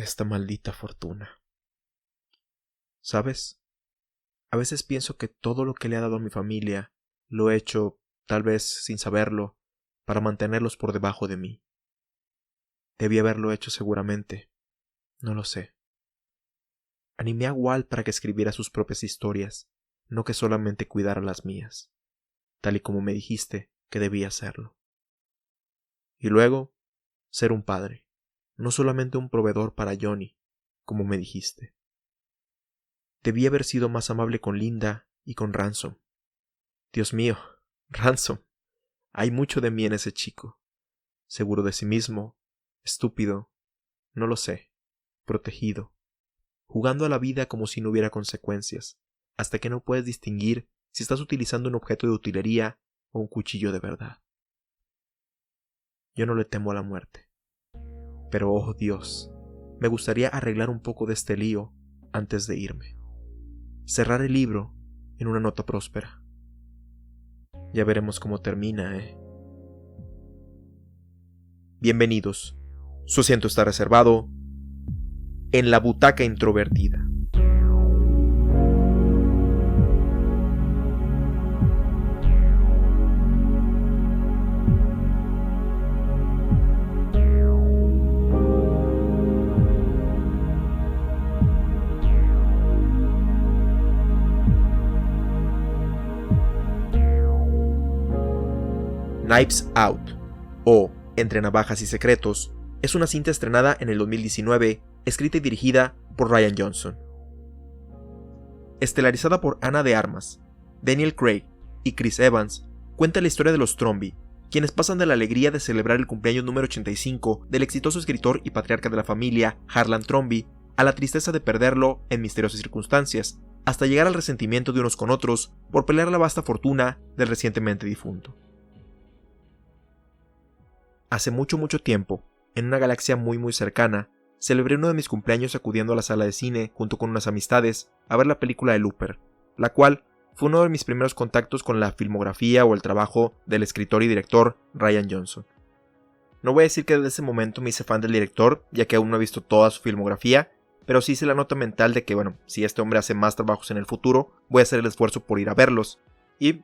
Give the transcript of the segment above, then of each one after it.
esta maldita fortuna. ¿Sabes? A veces pienso que todo lo que le ha dado a mi familia lo he hecho, tal vez sin saberlo, para mantenerlos por debajo de mí. Debí haberlo hecho seguramente. No lo sé. Animé a Walt para que escribiera sus propias historias, no que solamente cuidara las mías, tal y como me dijiste que debía hacerlo. Y luego, ser un padre, no solamente un proveedor para Johnny, como me dijiste. Debí haber sido más amable con Linda y con Ransom. Dios mío, Ransom. Hay mucho de mí en ese chico. Seguro de sí mismo, estúpido, no lo sé, protegido, jugando a la vida como si no hubiera consecuencias, hasta que no puedes distinguir si estás utilizando un objeto de utilería o un cuchillo de verdad. Yo no le temo a la muerte. Pero, oh Dios, me gustaría arreglar un poco de este lío antes de irme. Cerrar el libro en una nota próspera. Ya veremos cómo termina, ¿eh? Bienvenidos. Su asiento está reservado en la butaca introvertida. Knives Out, o Entre Navajas y Secretos, es una cinta estrenada en el 2019, escrita y dirigida por Rian Johnson. Estelarizada por Ana de Armas, Daniel Craig y Chris Evans, cuenta la historia de los Tromby, quienes pasan de la alegría de celebrar el cumpleaños número 85 del exitoso escritor y patriarca de la familia, Harlan Tromby, a la tristeza de perderlo en misteriosas circunstancias, hasta llegar al resentimiento de unos con otros por pelear la vasta fortuna del recientemente difunto. Hace mucho tiempo, en una galaxia muy cercana, celebré uno de mis cumpleaños acudiendo a la sala de cine junto con unas amistades a ver la película de Looper, la cual fue uno de mis primeros contactos con la filmografía o el trabajo del escritor y director Rian Johnson. No voy a decir que desde ese momento me hice fan del director, ya que aún no he visto toda su filmografía, pero sí hice la nota mental de que, si este hombre hace más trabajos en el futuro, voy a hacer el esfuerzo por ir a verlos. Y,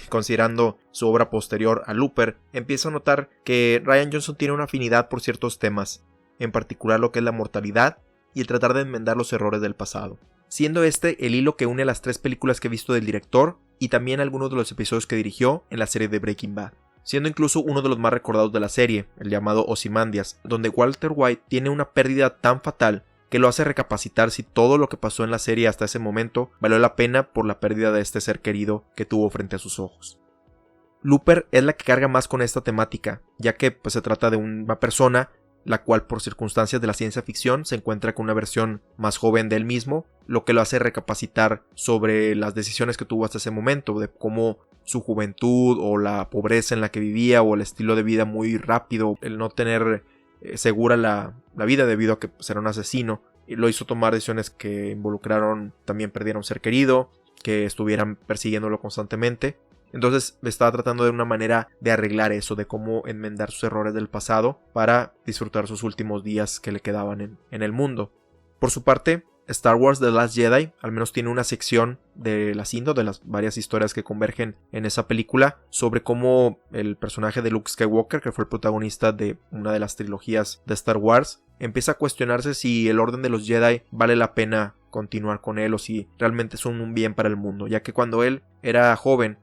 considerando su obra posterior a Looper, empiezo a notar que Rian Johnson tiene una afinidad por ciertos temas, en particular lo que es la mortalidad y el tratar de enmendar los errores del pasado, siendo este el hilo que une las 3 películas que he visto del director y también algunos de los episodios que dirigió en la serie de Breaking Bad, siendo incluso uno de los más recordados de la serie, el llamado Ozymandias, donde Walter White tiene una pérdida tan fatal que lo hace recapacitar si todo lo que pasó en la serie hasta ese momento valió la pena por la pérdida de este ser querido que tuvo frente a sus ojos. Looper es la que carga más con esta temática, ya que se trata de una persona la cual por circunstancias de la ciencia ficción se encuentra con una versión más joven de él mismo, lo que lo hace recapacitar sobre las decisiones que tuvo hasta ese momento, de cómo su juventud o la pobreza en la que vivía o el estilo de vida muy rápido, el no tener segura la vida debido a que era un asesino, y lo hizo tomar decisiones que involucraron también perder a un ser querido, que estuvieran persiguiéndolo constantemente. Entonces estaba tratando de una manera de arreglar eso, de cómo enmendar sus errores del pasado para disfrutar sus últimos días que le quedaban en el mundo. Por su parte, Star Wars The Last Jedi al menos tiene una sección de la cinta, de las varias historias que convergen en esa película, sobre cómo el personaje de Luke Skywalker, que fue el protagonista de una de las trilogías de Star Wars, empieza a cuestionarse si el orden de los Jedi vale la pena continuar con él o si realmente son un bien para el mundo, ya que cuando él era joven,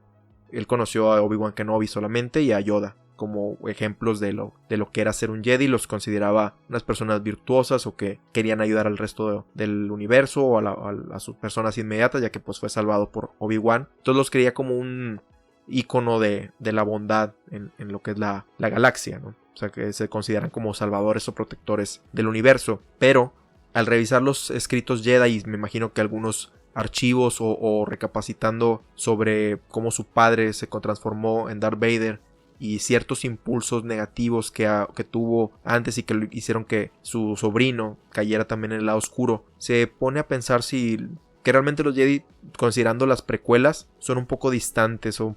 él conoció a Obi-Wan Kenobi solamente y a Yoda como ejemplos de lo que era ser un Jedi. Los consideraba unas personas virtuosas o que querían ayudar al resto del universo o a sus personas inmediatas, ya que fue salvado por Obi-Wan. Entonces los creía como un ícono de la bondad en lo que es la galaxia, ¿no? O sea, que se consideran como salvadores o protectores del universo. Pero al revisar los escritos Jedi, me imagino que algunos archivos o recapacitando sobre cómo su padre se transformó en Darth Vader y ciertos impulsos negativos que tuvo antes y que hicieron que su sobrino cayera también en el lado oscuro, se pone a pensar si que realmente los Jedi, considerando las precuelas, son un poco distantes o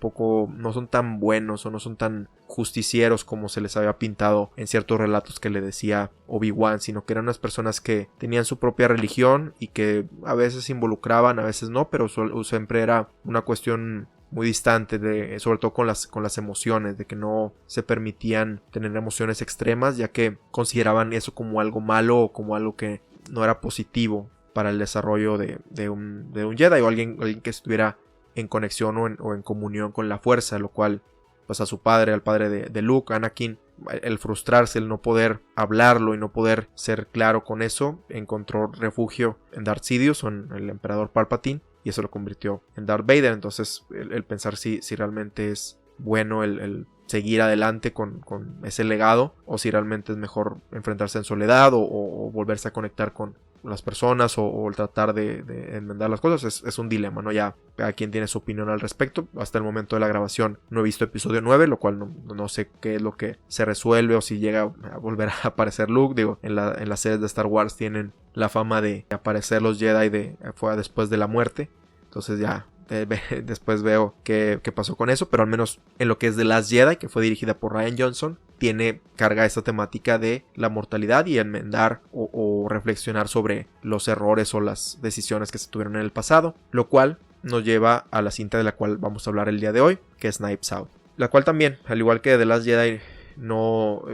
no son tan buenos o no son tan justicieros como se les había pintado en ciertos relatos que le decía Obi-Wan, sino que eran unas personas que tenían su propia religión y que a veces se involucraban, a veces no, pero siempre era una cuestión muy distante, sobre todo con las emociones, de que no se permitían tener emociones extremas, ya que consideraban eso como algo malo o como algo que no era positivo para el desarrollo de un Jedi o alguien que estuviera en conexión o en comunión con la fuerza, lo cual pues a su padre, al padre de Luke, Anakin, el frustrarse, el no poder hablarlo y no poder ser claro con eso, encontró refugio en Darth Sidious o en el emperador Palpatine, y eso lo convirtió en Darth Vader. Entonces el pensar si realmente es bueno el seguir adelante con ese legado, o si realmente es mejor enfrentarse en soledad o volverse a conectar con las personas o el tratar de enmendar las cosas, es un dilema, ¿no? Ya cada quien tiene su opinión al respecto. Hasta el momento de la grabación no he visto episodio 9, lo cual no sé qué es lo que se resuelve o si llega a volver a aparecer Luke. Digo, en las series de Star Wars tienen la fama de aparecer los Jedi fue después de la muerte, entonces ya después veo qué pasó con eso, pero al menos en lo que es The Last Jedi, que fue dirigida por Rian Johnson, carga esta temática de la mortalidad y enmendar o reflexionar sobre los errores o las decisiones que se tuvieron en el pasado, lo cual nos lleva a la cinta de la cual vamos a hablar el día de hoy, que es Knives Out, la cual también, al igual que The Last Jedi,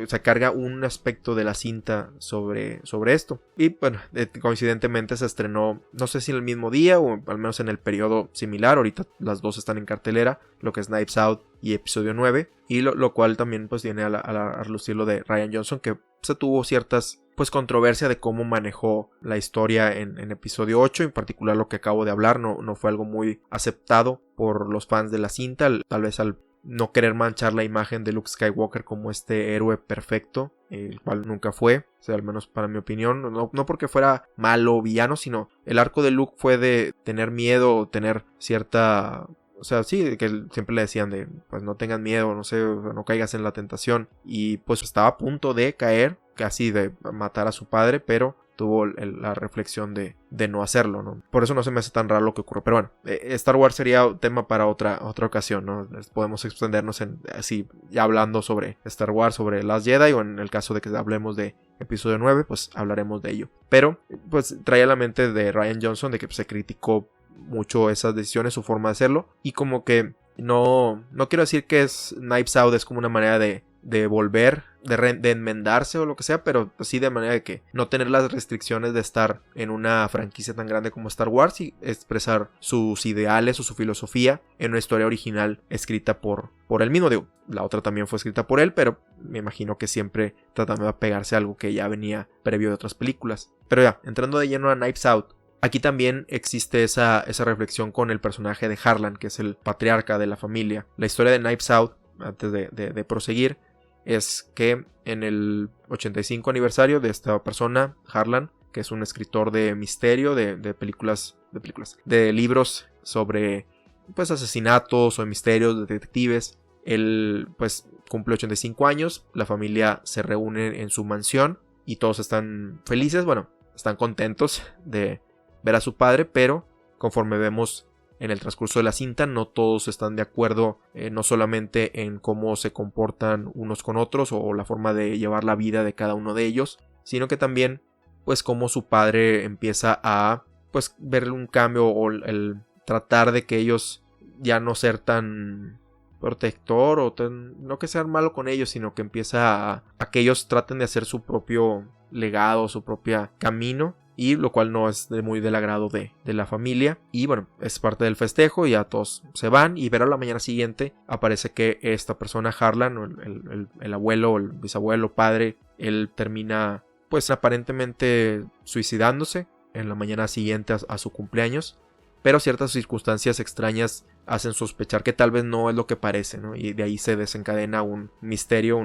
se carga un aspecto de la cinta sobre esto. Y bueno, coincidentemente se estrenó, no sé si en el mismo día o al menos en el periodo similar. Ahorita las dos están en cartelera, lo que es Knives Out y episodio 9, y lo cual también pues viene a relucir lo de Rian Johnson, que se tuvo ciertas pues controversia de cómo manejó la historia en episodio 8, en particular lo que acabo de hablar no fue algo muy aceptado por los fans de la cinta, tal vez al no querer manchar la imagen de Luke Skywalker como este héroe perfecto, el cual nunca fue, o sea, al menos para mi opinión, no porque fuera malo o villano, sino el arco de Luke fue de tener miedo o tener cierta... O sea, sí, que siempre le decían de, pues no tengan miedo, no sé, no caigas en la tentación. Y pues estaba a punto de caer, casi de matar a su padre, pero tuvo la reflexión de no hacerlo, ¿no? Por eso no se me hace tan raro lo que ocurre. Pero bueno, Star Wars sería tema para otra ocasión, ¿no? Podemos extendernos así, ya hablando sobre Star Wars, sobre Last Jedi, o en el caso de que hablemos de episodio 9, pues hablaremos de ello. Pero, pues traía a la mente de Rian Johnson de que se criticó mucho esas decisiones, su forma de hacerlo, y como que no quiero decir que Knives Out es como una manera de volver, de enmendarse o lo que sea, pero sí de manera de que no tener las restricciones de estar en una franquicia tan grande como Star Wars y expresar sus ideales o su filosofía en una historia original escrita por él mismo. Digo, la otra también fue escrita por él, pero me imagino que siempre tratando de apegarse a algo que ya venía previo de otras películas. Pero ya, entrando de lleno a Knives Out, aquí también existe esa reflexión con el personaje de Harlan, que es el patriarca de la familia. La historia de Knives Out, antes de proseguir, es que en el 85 aniversario de esta persona, Harlan, que es un escritor de misterio, de libros sobre pues asesinatos o misterios, de detectives, él pues cumple 85 años, la familia se reúne en su mansión y todos están felices, bueno, están contentos de ver a su padre, pero conforme vemos en el transcurso de la cinta, no todos están de acuerdo, no solamente en cómo se comportan unos con otros o la forma de llevar la vida de cada uno de ellos, sino que también pues cómo su padre empieza a pues ver un cambio o el tratar de que ellos ya no ser tan protector o no que sean malo con ellos, sino que empieza a que ellos traten de hacer su propio legado, su propio camino, y lo cual no es muy del agrado de la familia. Y bueno, es parte del festejo y ya todos se van, y pero a la mañana siguiente aparece que esta persona, Harlan, o el abuelo, o el bisabuelo, padre, él termina pues aparentemente suicidándose en la mañana siguiente a su cumpleaños, pero ciertas circunstancias extrañas hacen sospechar que tal vez no es lo que parece, ¿no? Y de ahí se desencadena un misterio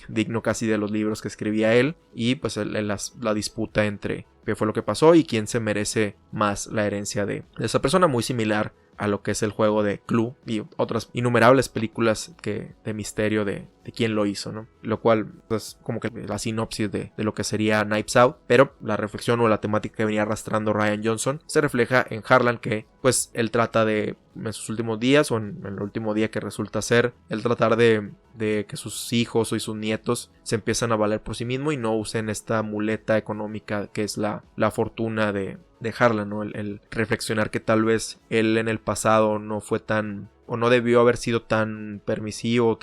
digno casi de los libros que escribía él, y pues la disputa entre qué fue lo que pasó y quién se merece más la herencia de esa persona, muy similar a lo que es el juego de Clue y otras innumerables películas de misterio de quién lo hizo, ¿no? Lo cual es como que la sinopsis de lo que sería Knives Out, pero la reflexión o la temática que venía arrastrando Rian Johnson se refleja en Harlan, que pues él trata de, en sus últimos días o en el último día que resulta ser, él tratar de que sus hijos y sus nietos se empiezan a valer por sí mismos y no usen esta muleta económica que es la fortuna de Harlan, ¿no? El reflexionar que tal vez él en el pasado no fue tan, o no debió haber sido tan permisivo,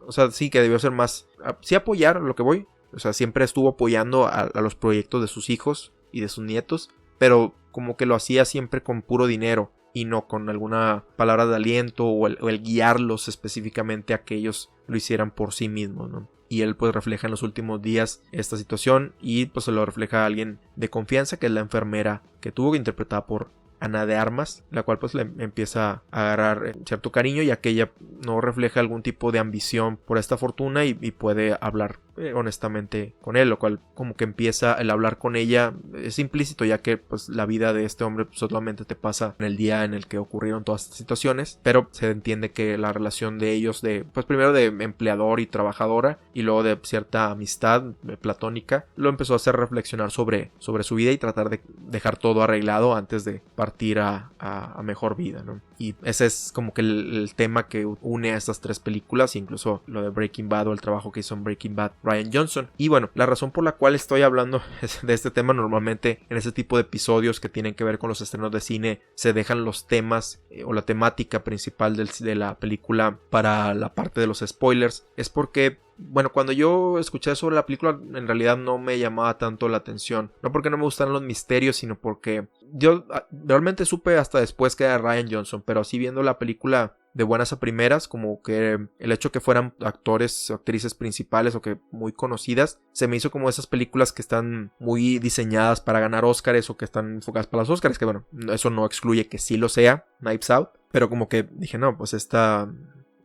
o sea, sí que debió ser más, sí apoyar lo que voy, o sea, siempre estuvo apoyando a los proyectos de sus hijos y de sus nietos, pero como que lo hacía siempre con puro dinero y no con alguna palabra de aliento o el guiarlos específicamente a que ellos lo hicieran por sí mismos, ¿no? Y él pues refleja en los últimos días esta situación y pues se lo refleja a alguien de confianza, que es la enfermera que tuvo, que interpretada por Ana de Armas, la cual pues le empieza a agarrar cierto cariño, ya que ella no refleja algún tipo de ambición por esta fortuna y puede hablar honestamente con él, lo cual como que empieza el hablar con ella es implícito, ya que pues la vida de este hombre solamente te pasa en el día en el que ocurrieron todas estas situaciones, pero se entiende que la relación de ellos pues primero de empleador y trabajadora y luego de cierta amistad platónica, lo empezó a hacer reflexionar sobre su vida y tratar de dejar todo arreglado antes de partir a mejor vida, ¿no? Y ese es como que el tema que une a estas tres películas, incluso lo de Breaking Bad o el trabajo que hizo en Breaking Bad Rian Johnson. Y bueno, la razón por la cual estoy hablando de este tema, normalmente en ese tipo de episodios que tienen que ver con los estrenos de cine se dejan los temas o la temática principal de la película para la parte de los spoilers, es porque bueno, cuando yo escuché sobre la película en realidad no me llamaba tanto la atención, no porque no me gustaran los misterios, sino porque yo realmente supe hasta después que era Rian Johnson, pero así viendo la película de buenas a primeras, como que el hecho que fueran actores o actrices principales o que muy conocidas, se me hizo como esas películas que están muy diseñadas para ganar Óscares o que están enfocadas para los Óscares, que bueno, eso no excluye que sí lo sea, Knives Out, pero como que dije, no, pues esta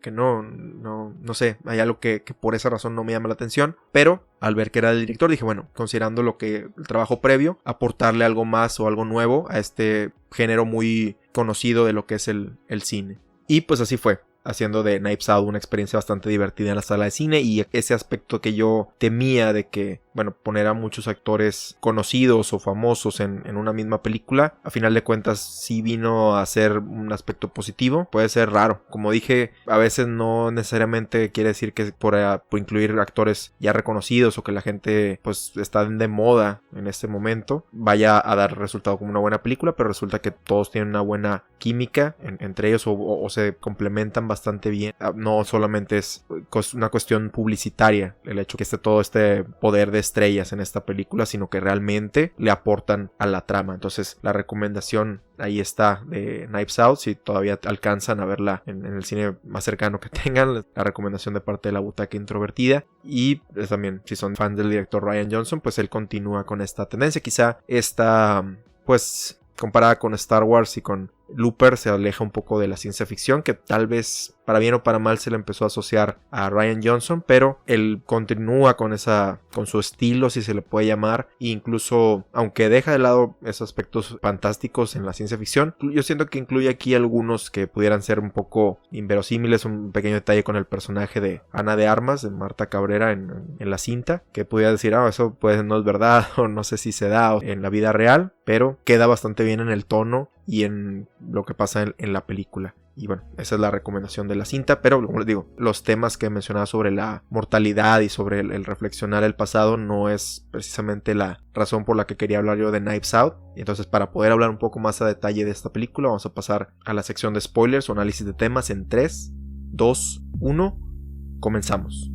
que no sé, hay algo que por esa razón no me llama la atención, pero al ver que era el director dije, bueno, considerando el trabajo previo, aportarle algo más o algo nuevo a este género muy conocido de lo que es el cine. Y pues así fue, haciendo de Knives Out una experiencia bastante divertida en la sala de cine, y ese aspecto que yo temía de que, bueno, poner a muchos actores conocidos o famosos en una misma película, a final de cuentas sí vino a ser un aspecto positivo. Puede ser raro, como dije, a veces no necesariamente quiere decir que por incluir actores ya reconocidos o que la gente pues está de moda en este momento vaya a dar resultado como una buena película, pero resulta que todos tienen una buena química entre ellos o se complementan bastante bien. No solamente es una cuestión publicitaria el hecho que esté todo este poder de estrellas en esta película, sino que realmente le aportan a la trama. Entonces la recomendación ahí está de Knives Out, si todavía alcanzan a verla en el cine más cercano que tengan, la recomendación de parte de la butaca introvertida. Y también si son fans del director Rian Johnson, pues él continúa con esta tendencia. Quizá esta pues comparada con Star Wars y con Looper se aleja un poco de la ciencia ficción, que tal vez para bien o para mal se le empezó a asociar a Rian Johnson, pero él continúa con su estilo, si se le puede llamar, e incluso aunque deja de lado esos aspectos fantásticos en la ciencia ficción, yo siento que incluye aquí algunos que pudieran ser un poco inverosímiles. Un pequeño detalle con el personaje de Ana de Armas, de Marta Cabrera en la cinta, que pudiera decir, eso pues no es verdad, o no sé si se da en la vida real, pero queda bastante bien en el tono y en lo que pasa en la película. Y bueno, esa es la recomendación de la cinta, pero como les digo, los temas que mencionaba sobre la mortalidad y sobre el reflexionar el pasado no es precisamente la razón por la que quería hablar yo de Knives Out. Y entonces, para poder hablar un poco más a detalle de esta película, vamos a pasar a la sección de spoilers o análisis de temas en 3, 2, 1, comenzamos.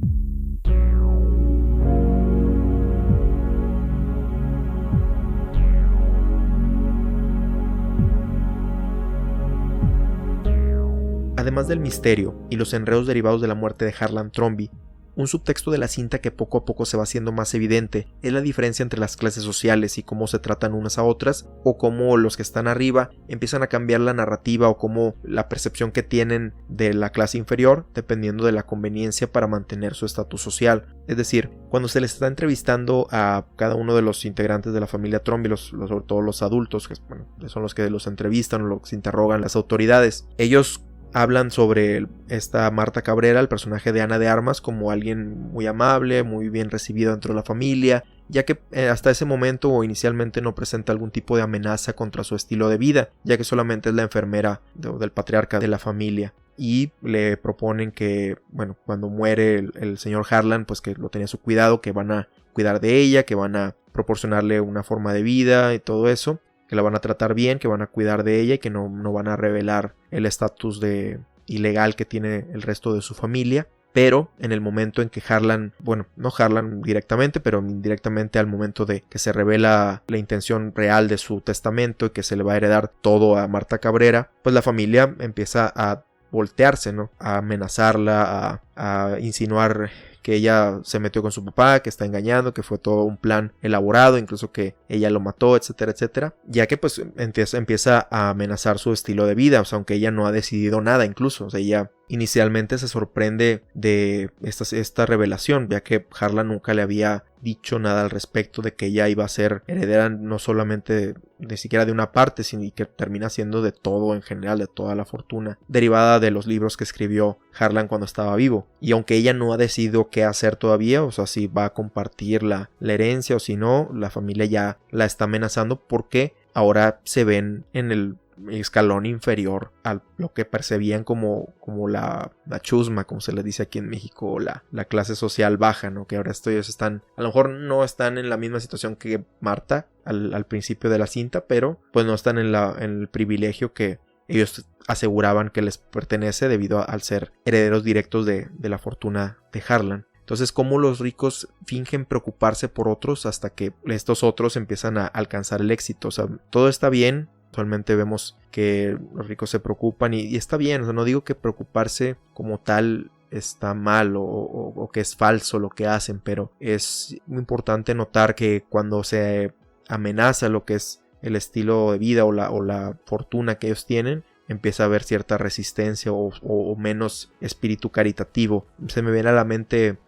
Además del misterio y los enredos derivados de la muerte de Harlan Thrombey, Un subtexto de la cinta que poco a poco se va haciendo más evidente es la diferencia entre las clases sociales y cómo se tratan unas a otras, o cómo los que están arriba empiezan a cambiar la narrativa o cómo la percepción que tienen de la clase inferior dependiendo de la conveniencia para mantener su estatus social. Es decir, cuando se les está entrevistando a cada uno de los integrantes de la familia Trump y sobre todo los adultos, que son los que los entrevistan o los interrogan las autoridades, ellos hablan sobre esta Marta Cabrera, el personaje de Ana de Armas, como alguien muy amable, muy bien recibido dentro de la familia, ya que hasta ese momento o inicialmente no presenta algún tipo de amenaza contra su estilo de vida, ya que solamente es la enfermera del patriarca de la familia. Y le proponen que, cuando muere el señor Harlan, pues que lo tenía a su cuidado, que van a cuidar de ella, que van a proporcionarle una forma de vida y todo eso, que la van a tratar bien, que van a cuidar de ella y que no van a revelar el estatus de ilegal que tiene el resto de su familia. Pero en el momento en que Harlan, no Harlan directamente, pero indirectamente al momento de que se revela la intención real de su testamento y que se le va a heredar todo a Marta Cabrera, pues la familia empieza a voltearse, ¿no? A amenazarla, a insinuar que ella se metió con su papá, que está engañando, que fue todo un plan elaborado, incluso que ella lo mató, etcétera, etcétera, ya que pues empieza a amenazar su estilo de vida, o sea, aunque ella no ha decidido nada incluso, o sea, ella inicialmente se sorprende de esta revelación, ya que Harlan nunca le había dicho nada al respecto de que ella iba a ser heredera no solamente ni siquiera de una parte, sino que termina siendo de todo en general, de toda la fortuna, derivada de los libros que escribió Harlan cuando estaba vivo. Y aunque ella no ha decidido qué hacer todavía, o sea, si va a compartir la herencia o si no, la familia ya la está amenazando porque ahora se ven en el escalón inferior a lo que percibían como la chusma, como se les dice aquí en México, o la clase social baja, ¿no? Que ahora ellos están, a lo mejor no están en la misma situación que Marta al principio de la cinta, pero pues no están en el privilegio que ellos aseguraban que les pertenece debido al ser herederos directos de la fortuna de Harlan. Entonces, cómo los ricos fingen preocuparse por otros hasta que estos otros empiezan a alcanzar el éxito. O sea, todo está bien. Actualmente vemos que los ricos se preocupan y está bien. O sea, no digo que preocuparse como tal está mal o que es falso lo que hacen, pero es muy importante notar que cuando se amenaza lo que es el estilo de vida o la fortuna que ellos tienen, empieza a haber cierta resistencia o menos espíritu caritativo. Se me viene a la mente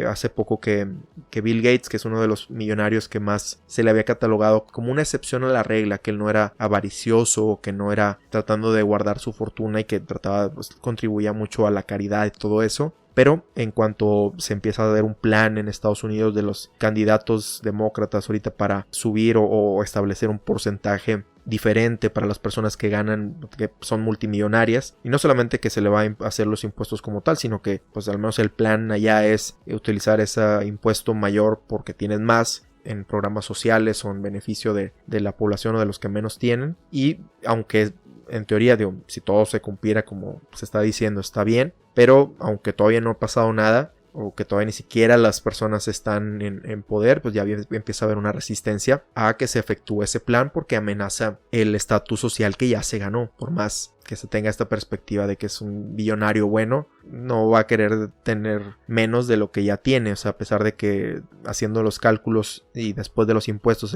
hace poco que Bill Gates, que es uno de los millonarios que más se le había catalogado como una excepción a la regla, que él no era avaricioso o que no era tratando de guardar su fortuna y que trataba, pues, contribuía mucho a la caridad y todo eso. Pero en cuanto se empieza a ver un plan en Estados Unidos de los candidatos demócratas ahorita para subir o establecer un porcentaje diferente para las personas que ganan, que son multimillonarias, y no solamente que se le va a hacer los impuestos como tal, sino que pues al menos el plan allá es utilizar ese impuesto mayor porque tienen más en programas sociales o en beneficio de la población o de los que menos tienen. Y aunque en teoría, si todo se cumpliera como se está diciendo, está bien, pero aunque todavía no ha pasado nada o que todavía ni siquiera las personas están en poder, pues ya empieza a haber una resistencia a que se efectúe ese plan porque amenaza el estatus social que ya se ganó. Por más que se tenga esta perspectiva de que es un billonario bueno, no va a querer tener menos de lo que ya tiene. O sea, a pesar de que haciendo los cálculos y después de los impuestos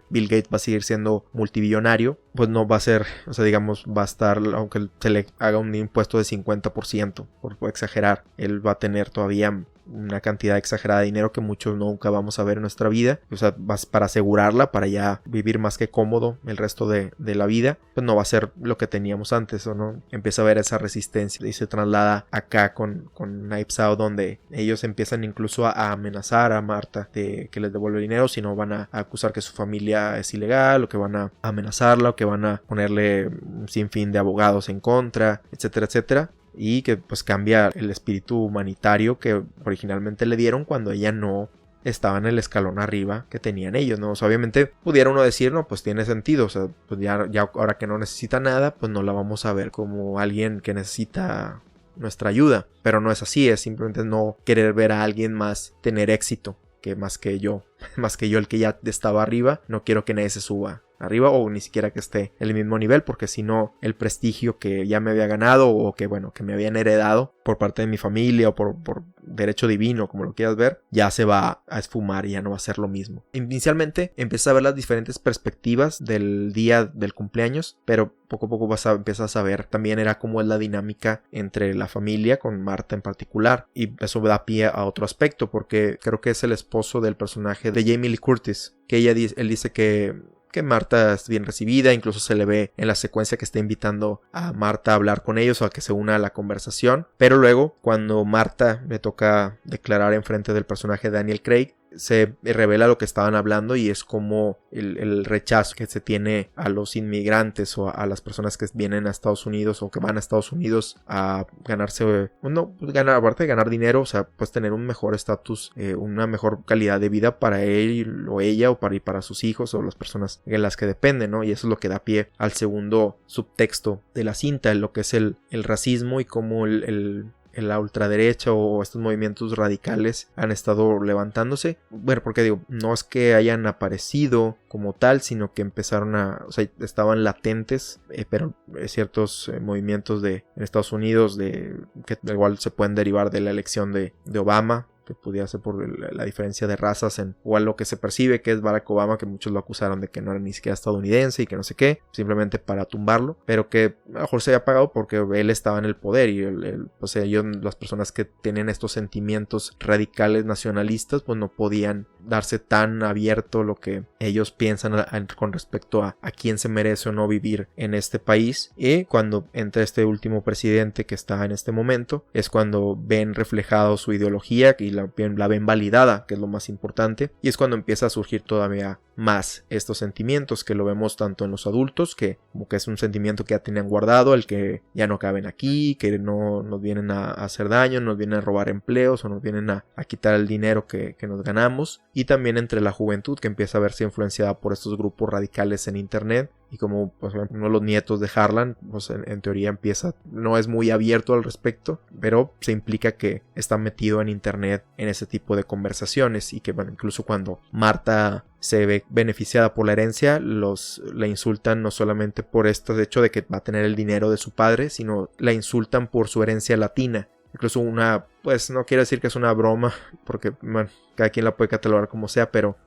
Bill Gates va a seguir siendo multibillonario, pues no va a ser, o sea, digamos, va a estar, aunque se le haga un impuesto de 50%, por exagerar, él va a tener todavía una cantidad exagerada de dinero que muchos nunca vamos a ver en nuestra vida. O sea, para asegurarla, para ya vivir más que cómodo el resto de la vida, pues no va a ser lo que teníamos antes, ¿o no? Empieza a ver esa resistencia y se traslada acá con Knives Out, donde ellos empiezan incluso a amenazar a Marta de que les devuelve el dinero, si no van a acusar que su familia es ilegal, o que van a amenazarla, o que van a ponerle un sinfín de abogados en contra, etcétera, etcétera. Y que pues cambia el espíritu humanitario que originalmente le dieron cuando ella no estaba en el escalón arriba que tenían ellos, ¿no? O sea, obviamente pudiera uno decir, no, pues tiene sentido, o sea, pues ya ahora que no necesita nada, pues no la vamos a ver como alguien que necesita nuestra ayuda, pero no es así, es simplemente no querer ver a alguien más tener éxito que más que yo el que ya estaba arriba, no quiero que nadie se suba arriba o ni siquiera que esté en el mismo nivel, porque si no el prestigio que ya me había ganado o que me habían heredado por parte de mi familia o por derecho divino, como lo quieras ver, ya se va a esfumar y ya no va a ser lo mismo. Inicialmente empiezas a ver las diferentes perspectivas del día del cumpleaños, pero poco a poco empiezas a ver también era cómo es la dinámica entre la familia con Martha en particular, y eso da pie a otro aspecto, porque creo que es el esposo del personaje de Jamie Lee Curtis, que él dice que Martha es bien recibida, incluso se le ve en la secuencia que está invitando a Martha a hablar con ellos o a que se una a la conversación, pero luego cuando Martha le toca declarar en frente del personaje de Daniel Craig, se revela lo que estaban hablando y es como el rechazo que se tiene a los inmigrantes o a las personas que vienen a Estados Unidos o que van a Estados Unidos a ganarse, aparte de ganar dinero, o sea, pues tener un mejor estatus, una mejor calidad de vida para él o ella o para sus hijos o las personas en las que dependen, ¿no? Y eso es lo que da pie al segundo subtexto de la cinta, lo que es el racismo y cómo la ultraderecha o estos movimientos radicales han estado levantándose. Bueno, porque digo, no es que hayan aparecido como tal, sino que empezaron o sea, estaban latentes, pero ciertos movimientos en Estados Unidos que igual se pueden derivar de la elección de Obama, que pudiera ser por la diferencia de razas o a lo que se percibe que es Barack Obama, que muchos lo acusaron de que no era ni siquiera estadounidense y que no sé qué, simplemente para tumbarlo, pero que a lo mejor se había pagado porque él estaba en el poder y o sea, las personas que tienen estos sentimientos radicales nacionalistas pues no podían darse tan abierto lo que ellos piensan con respecto a quién se merece o no vivir en este país. Y cuando entra este último presidente que está en este momento es cuando ven reflejado su ideología y la ven validada, que es lo más importante, y es cuando empieza a surgir todavía más estos sentimientos, que lo vemos tanto en los adultos, que como que es un sentimiento que ya tenían guardado, el que ya no caben aquí, que no nos vienen a hacer daño, nos vienen a robar empleos o nos vienen a quitar el dinero que nos ganamos, y también entre la juventud que empieza a verse influenciada por estos grupos radicales en internet. Y como pues, uno de los nietos de Harlan, pues en teoría no es muy abierto al respecto, pero se implica que está metido en internet en ese tipo de conversaciones y que bueno, incluso cuando Martha se ve beneficiada por la herencia, la insultan no solamente por este hecho de que va a tener el dinero de su padre, sino la insultan por su herencia latina. Incluso pues no quiero decir que es una broma, porque bueno, cada quien la puede catalogar como sea, pero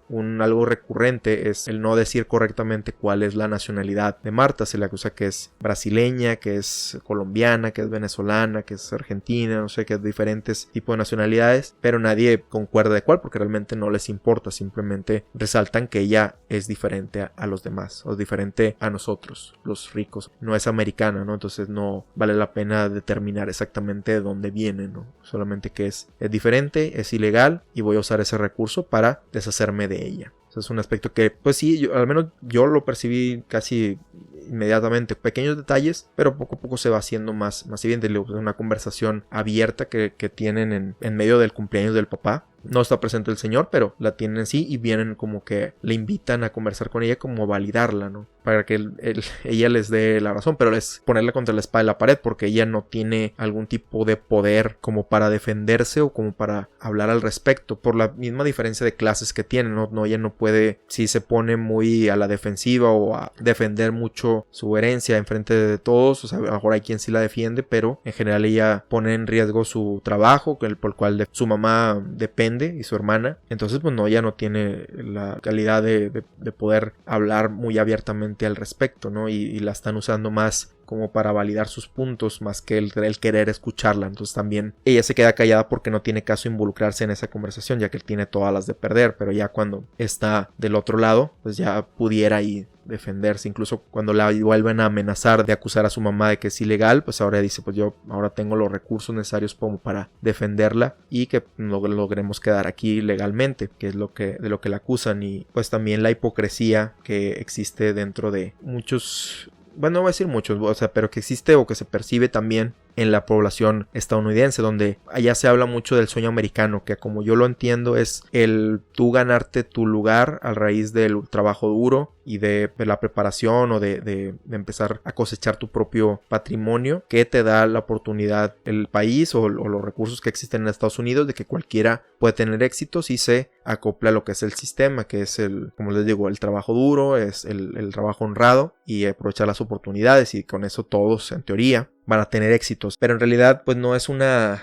algo recurrente es el no decir correctamente cuál es la nacionalidad de Martha. Se le acusa que es brasileña, que es colombiana, que es venezolana, que es argentina, no sé, que es diferentes tipos de nacionalidades, pero nadie concuerda de cuál porque realmente no les importa, simplemente resaltan que ella es diferente a los demás, o es diferente a nosotros, los ricos, no es americana, ¿no? Entonces no vale la pena determinar exactamente de dónde viene, ¿no? Solamente que es diferente, es ilegal y voy a usar ese recurso para deshacerme de ella. Eso es un aspecto que, pues sí, al menos yo lo percibí casi inmediatamente. Pequeños detalles, pero poco a poco se va haciendo más evidente. Es una conversación abierta que tienen en medio del cumpleaños del papá. No está presente el señor, pero la tienen sí y vienen como que le invitan a conversar con ella, como validarla, ¿no? Para que ella les dé la razón, pero es ponerla contra la espada de la pared porque ella no tiene algún tipo de poder como para defenderse o como para hablar al respecto, por la misma diferencia de clases que tiene, ¿no? Ella no puede, si se pone muy a la defensiva o a defender mucho su herencia enfrente de todos, o sea, a lo mejor hay quien sí la defiende, pero en general ella pone en riesgo su trabajo, por el cual su mamá depende y su hermana, entonces pues no, ella no tiene la calidad de poder hablar muy abiertamente al respecto, ¿no? Y la están usando más como para validar sus puntos más que el querer escucharla. Entonces también ella se queda callada porque no tiene caso involucrarse en esa conversación, ya que él tiene todas las de perder, pero ya cuando está del otro lado pues ya pudiera ahí defenderse. Incluso cuando la vuelven a amenazar de acusar a su mamá de que es ilegal, pues ahora dice, pues yo ahora tengo los recursos necesarios como para defenderla y que logremos quedar aquí legalmente, que es de lo que la acusan. Y pues también la hipocresía que existe dentro de muchos, bueno, no voy a decir muchos, o sea, pero que existe o que se percibe también en la población estadounidense, donde allá se habla mucho del sueño americano, que como yo lo entiendo es el tú ganarte tu lugar a raíz del trabajo duro y de la preparación o de empezar a cosechar tu propio patrimonio, que te da la oportunidad el país o los recursos que existen en Estados Unidos de que cualquiera puede tener éxito si se acopla a lo que es el sistema, que es como les digo, el trabajo duro, es el trabajo honrado y aprovechar las oportunidades, y con eso todos en teoría van a tener éxitos, pero en realidad pues no es una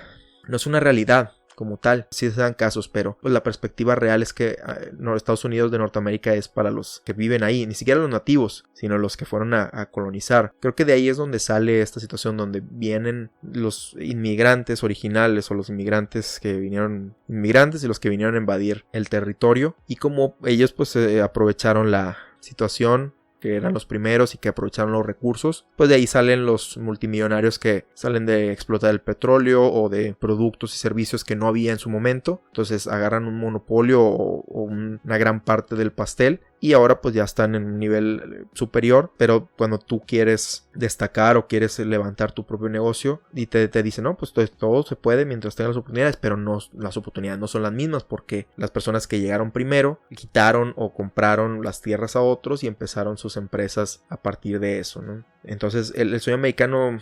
realidad como tal. Sí se dan casos, pero pues la perspectiva real es que Estados Unidos de Norteamérica es para los que viven ahí, ni siquiera los nativos, sino los que fueron a colonizar. Creo que de ahí es donde sale esta situación, donde vienen los inmigrantes originales o los inmigrantes y los que vinieron a invadir el territorio, y como ellos pues aprovecharon la situación, que eran los primeros y que aprovecharon los recursos, pues de ahí salen los multimillonarios que salen de explotar el petróleo o de productos y servicios que no había en su momento. Entonces agarran un monopolio o una gran parte del pastel, y ahora pues ya están en un nivel superior. Pero cuando tú quieres destacar o quieres levantar tu propio negocio y te dicen, no, pues todo se puede mientras tengas las oportunidades, pero no, las oportunidades no son las mismas, porque las personas que llegaron primero quitaron o compraron las tierras a otros y empezaron sus empresas a partir de eso, ¿no? Entonces el sueño americano,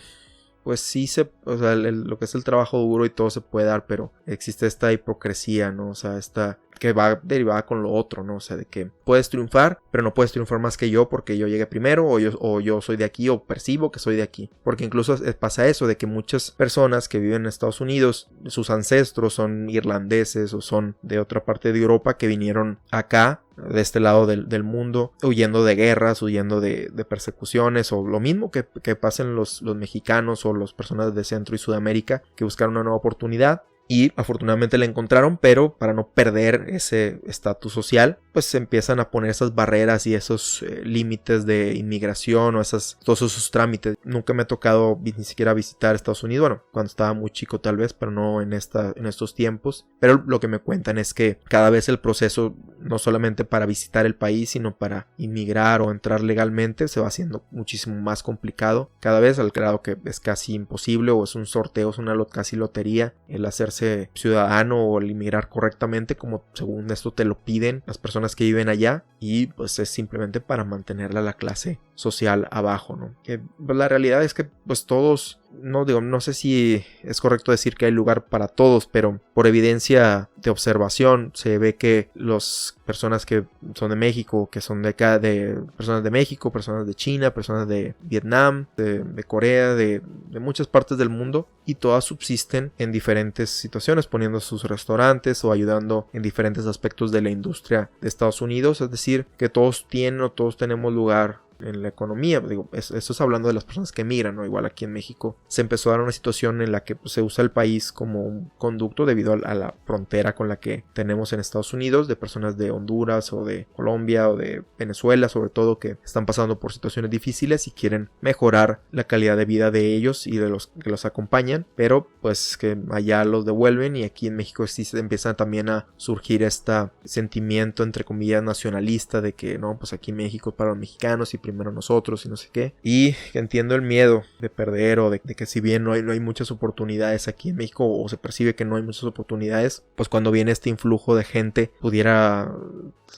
pues sí o sea, lo que es el trabajo duro y todo se puede dar, pero existe esta hipocresía, ¿no? O sea, esta que va derivada con lo otro, ¿no? O sea, de que puedes triunfar, pero no puedes triunfar más que yo porque yo llegué primero, o yo soy de aquí, o percibo que soy de aquí. Porque incluso pasa eso, de que muchas personas que viven en Estados Unidos, sus ancestros son irlandeses o son de otra parte de Europa que vinieron acá, de este lado del mundo, huyendo de guerras, huyendo de persecuciones, o lo mismo que pasen los mexicanos o las personas de Centro y Sudamérica que buscaron una nueva oportunidad. Y afortunadamente la encontraron, pero para no perder ese estatus social, pues se empiezan a poner esas barreras y esos límites de inmigración o todos esos trámites. Nunca me ha tocado ni siquiera visitar Estados Unidos, bueno, cuando estaba muy chico tal vez, pero no en estos tiempos. Pero lo que me cuentan es que cada vez el proceso, no solamente para visitar el país, sino para inmigrar o entrar legalmente, se va haciendo muchísimo más complicado. Cada vez, al grado que es casi imposible, o es un sorteo, es una casi lotería el hacerse ciudadano o el inmigrar correctamente, como según esto te lo piden las personas que viven allá, y pues es simplemente para mantenerla la clase social abajo, ¿no? Que pues, la realidad es que pues todos, no sé si es correcto decir que hay lugar para todos, pero por evidencia de observación se ve que las personas que son de México, que son de acá, de personas de México, personas de China, personas de Vietnam, de Corea, de muchas partes del mundo, y todas subsisten en diferentes situaciones, poniendo sus restaurantes o ayudando en diferentes aspectos de la industria de Estados Unidos. Es decir, que todos tienen o todos tenemos lugar en la economía. Digo, eso es hablando de las personas que emigran, ¿no? Igual aquí en México se empezó a dar una situación en la que pues, se usa el país como un conducto debido a la frontera con la que tenemos en Estados Unidos, de personas de Honduras o de Colombia o de Venezuela, sobre todo, que están pasando por situaciones difíciles y quieren mejorar la calidad de vida de ellos y de los que los acompañan, pero pues que allá los devuelven, y aquí en México sí se empieza también a surgir este sentimiento entre comillas nacionalista de que no, pues aquí en México es para los mexicanos y primero nosotros y no sé qué. Y entiendo el miedo de perder, o de que si bien no hay muchas oportunidades aquí en México, o se percibe que no hay muchas oportunidades, pues cuando viene este influjo de gente pudiera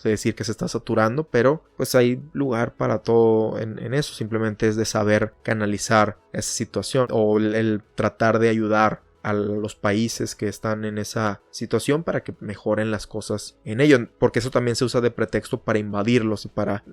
decir que se está saturando, pero pues hay lugar para todo en eso. Simplemente es de saber canalizar esa situación, o el tratar de ayudar a los países que están en esa situación para que mejoren las cosas en ello, porque eso también se usa de pretexto para invadirlos y para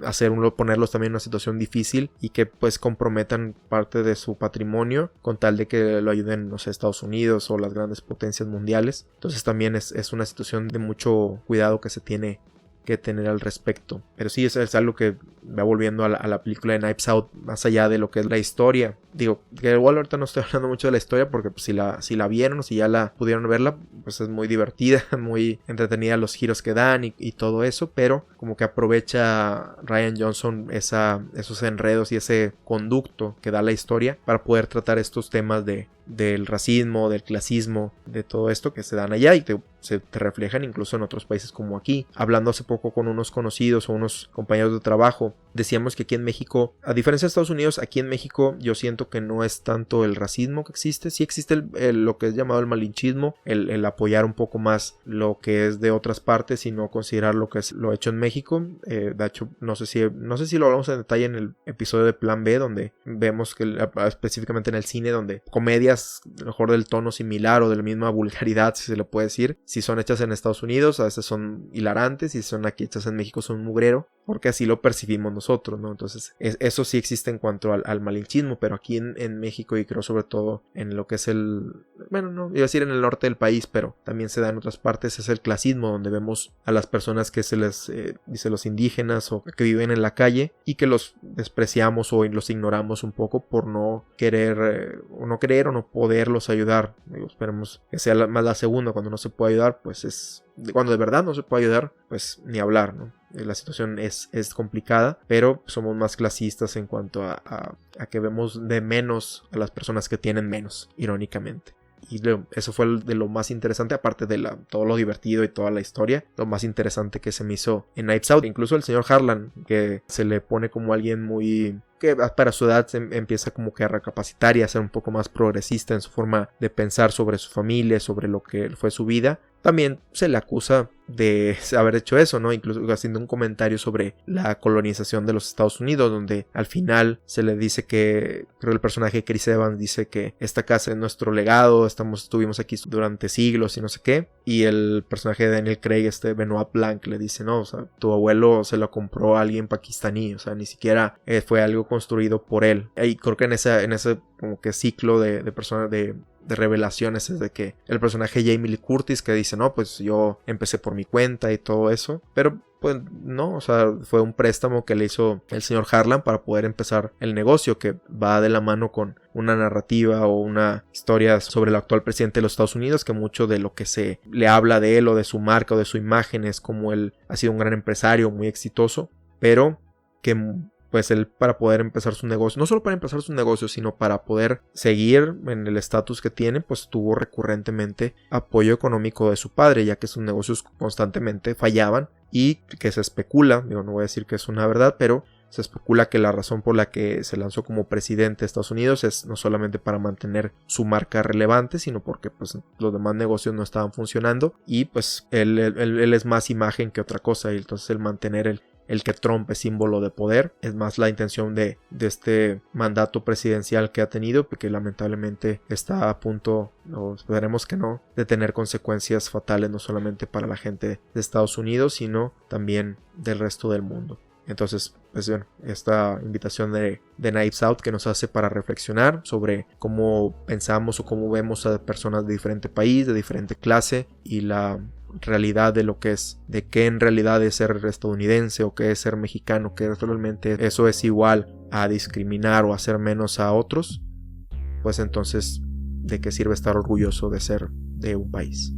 ponerlos también en una situación difícil y que pues comprometan parte de su patrimonio con tal de que lo ayuden, no sé, Estados Unidos o las grandes potencias mundiales. Entonces también es una situación de mucho cuidado que se tiene que tener al respecto. Pero sí, es algo que va volviendo a la película de Knives Out, más allá de lo que es la historia. Digo, que igual ahorita no estoy hablando mucho de la historia, porque pues, si la vieron, o si ya la pudieron verla, pues es muy divertida, muy entretenida los giros que dan y todo eso, pero como que aprovecha Rian Johnson esos enredos y ese conducto que da la historia para poder tratar estos temas del racismo, del clasismo, de todo esto que se dan allá y se te reflejan incluso en otros países como aquí. Hablando hace poco con unos conocidos o unos compañeros de trabajo decíamos que aquí en México, a diferencia de Estados Unidos, aquí en México yo siento que no es tanto el racismo que existe, sí existe lo que es llamado el malinchismo, el apoyar un poco más lo que es de otras partes y no considerar lo que es lo hecho en México. De hecho, no sé si lo hablamos en detalle en el episodio de Plan B, donde vemos que específicamente en el cine, donde comedias a lo mejor del tono similar o de la misma vulgaridad, si se le puede decir, si son hechas en Estados Unidos, a veces son hilarantes, y si son aquí hechas en México son mugrero, porque así lo percibimos nosotros, ¿no? Entonces, eso sí existe en cuanto al malinchismo, pero aquí en México, y creo sobre todo en lo que es no iba a decir en el norte del país, pero también se da en otras partes, es el clasismo, donde vemos a las personas que se les dice los indígenas o que viven en la calle y que los despreciamos o los ignoramos un poco por no querer o no poderlos ayudar. Esperemos que sea más la segunda. Cuando no se puede ayudar, pues cuando de verdad no se puede ayudar, pues ni hablar, ¿no? La situación es complicada, pero somos más clasistas en cuanto a que vemos de menos a las personas que tienen menos, irónicamente. Y eso fue de lo más interesante, aparte de todo lo divertido y toda la historia, lo más interesante que se me hizo en Knives Out. Incluso el señor Harlan, que se le pone como alguien muy... que para su edad empieza como que a recapacitar y a ser un poco más progresista en su forma de pensar sobre su familia, sobre lo que fue su vida. También se le acusa de haber hecho eso, ¿no? Incluso haciendo un comentario sobre la colonización de los Estados Unidos, donde al final se le dice que, creo el personaje de Chris Evans dice que esta casa es nuestro legado, estuvimos aquí durante siglos y no sé qué, y el personaje de Daniel Craig, Benoit Blanc, le dice, no, o sea, tu abuelo se lo compró a alguien pakistaní, o sea, ni siquiera fue algo construido por él. Y creo que en ese como que ciclo de personas de revelaciones es de que el personaje Jamie Lee Curtis que dice, no, pues yo empecé por mi cuenta y todo eso, pero pues no, o sea, fue un préstamo que le hizo el señor Harlan para poder empezar el negocio, que va de la mano con una narrativa o una historia sobre el actual presidente de los Estados Unidos, que mucho de lo que se le habla de él o de su marca o de su imagen es como él ha sido un gran empresario muy exitoso, pero que pues él, para poder empezar su negocio, no solo para empezar su negocio, sino para poder seguir en el estatus que tiene, pues tuvo recurrentemente apoyo económico de su padre, ya que sus negocios constantemente fallaban y que se especula, no voy a decir que es una verdad, pero se especula que la razón por la que se lanzó como presidente de Estados Unidos es no solamente para mantener su marca relevante, sino porque pues los demás negocios no estaban funcionando y pues él es más imagen que otra cosa, y entonces el mantener el que Trump es símbolo de poder es más la intención de este mandato presidencial que ha tenido, porque lamentablemente está a punto, o esperemos que no, de tener consecuencias fatales no solamente para la gente de Estados Unidos, sino también del resto del mundo. Entonces, pues bueno, esta invitación de Knives Out que nos hace para reflexionar sobre cómo pensamos o cómo vemos a personas de diferente país, de diferente clase, y la realidad de lo que es, de qué en realidad es ser estadounidense o qué es ser mexicano, que realmente eso es igual a discriminar o hacer menos a otros, pues entonces, ¿de qué sirve estar orgulloso de ser de un país?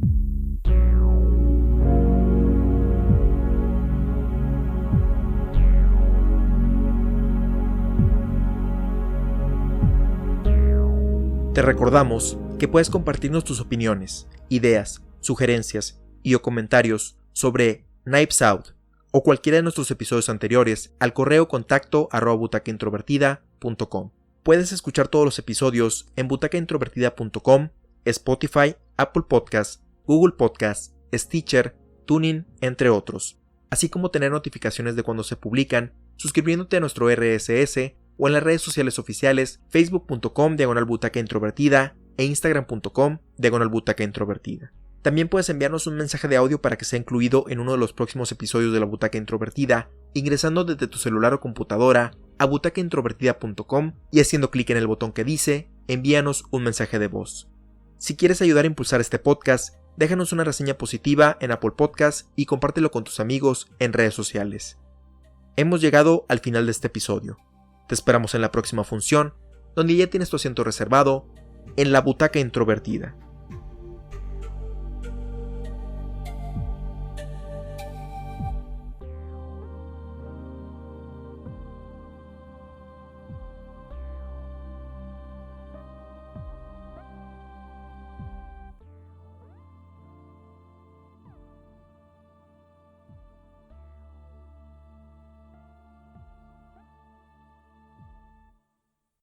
Te recordamos que puedes compartirnos tus opiniones, ideas, sugerencias y o comentarios sobre Knives Out o cualquiera de nuestros episodios anteriores al correo contacto@butacaintrovertida.com. Puedes escuchar todos los episodios en butacaintrovertida.com, Spotify, Apple Podcasts, Google Podcasts, Stitcher, TuneIn, entre otros, así como tener notificaciones de cuando se publican suscribiéndote a nuestro RSS o en las redes sociales oficiales facebook.com/butacaintrovertida e instagram.com/butacaintrovertida. También puedes enviarnos un mensaje de audio para que sea incluido en uno de los próximos episodios de La Butaca Introvertida, ingresando desde tu celular o computadora a butacaintrovertida.com y haciendo clic en el botón que dice envíanos un mensaje de voz. Si quieres ayudar a impulsar este podcast, déjanos una reseña positiva en Apple Podcasts y compártelo con tus amigos en redes sociales. Hemos llegado al final de este episodio. Te esperamos en la próxima función, donde ya tienes tu asiento reservado en La Butaca Introvertida.